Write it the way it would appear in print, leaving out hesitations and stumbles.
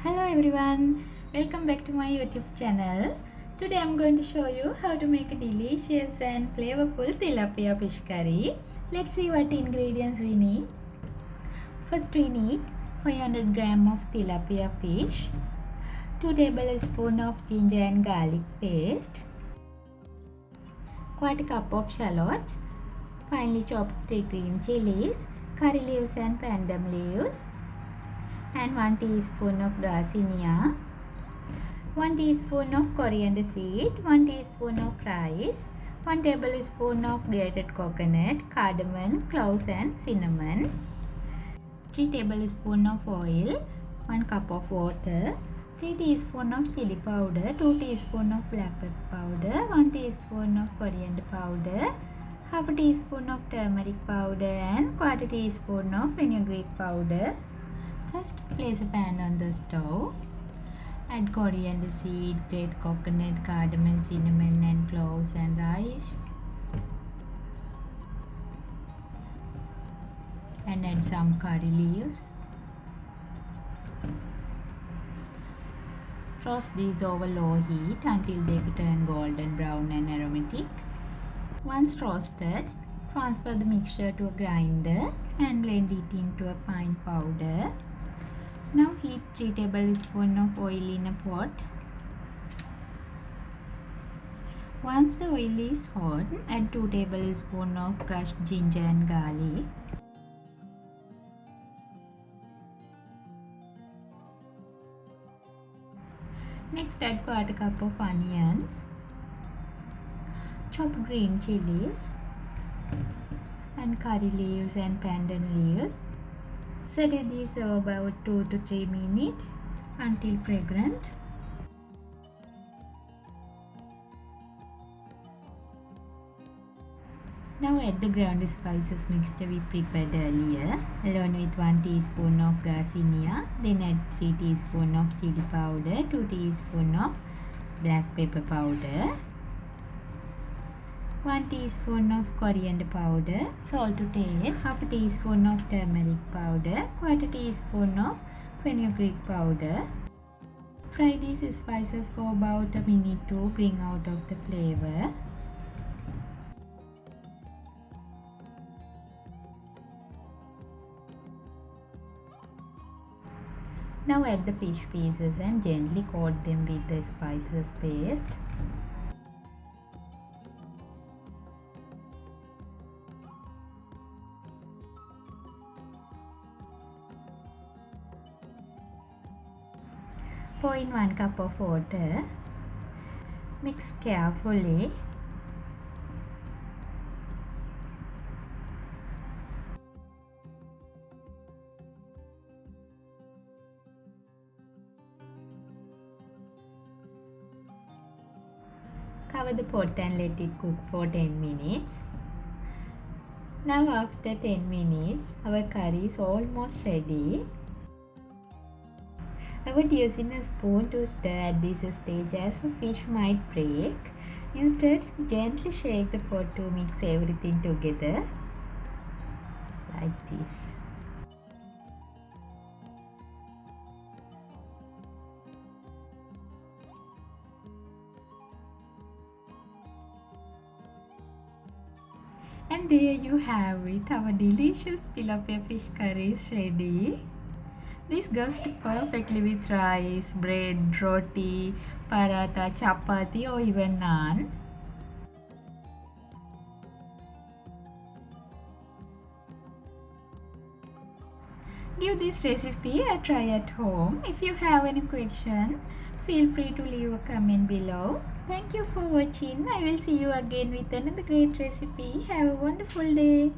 Hello everyone, welcome back to my YouTube channel. Today I'm going to show you how to make a delicious and flavorful tilapia fish curry. Let's see what ingredients we need. First we need 500 gram of tilapia fish, 2 tablespoons of ginger and garlic paste, quarter cup of shallots, finely chopped 3 green chilies, curry leaves and pandan leaves, and 1 teaspoon of garcinia, 1 teaspoon of coriander seed, 1 teaspoon of rice, 1 tablespoon of grated coconut, cardamom, cloves and cinnamon, 3 tablespoons of oil, 1 cup of water, 3 teaspoons of chili powder, 2 teaspoons of black pepper powder, 1 teaspoon of coriander powder, half a teaspoon of turmeric powder and quarter teaspoon of fenugreek powder. First, place a pan on the stove. Add coriander seed, grated coconut, cardamom, cinnamon and cloves and rice. And add some curry leaves. Roast these over low heat until they turn golden brown and aromatic. Once roasted, transfer the mixture to a grinder and blend it into a fine powder. Now heat 3 tablespoons of oil in a pot. Once the oil is hot, add 2 tablespoons of crushed ginger and garlic. Next add quarter cup of onions, chopped green chilies and curry leaves and pandan leaves. Saute these for about 2 to 3 minutes until fragrant. Now add the ground spices mixture we prepared earlier along with 1 teaspoon of garcinia. Then add 3 teaspoons of chili powder, 2 teaspoons of black pepper powder, 1 teaspoon of coriander powder, salt to taste, half a teaspoon of turmeric powder, quarter teaspoon of fenugreek powder. Fry these spices for about a minute to bring out of the flavor. Now add the fish pieces and gently coat them with the spices paste. Pour in 1 cup of water. Mix carefully. Cover the pot and let it cook for 10 minutes. Now after 10 minutes, our curry is almost ready. Avoid using a spoon to stir at this stage as the fish might break. Instead, gently shake the pot to mix everything together like this. And there you have it, our delicious tilapia fish curry is ready. This goes perfectly with rice, bread, roti, paratha, chapati or even naan. Give this recipe a try at home. If you have any question, feel free to leave a comment below. Thank you for watching. I will see you again with another great recipe. Have a wonderful day.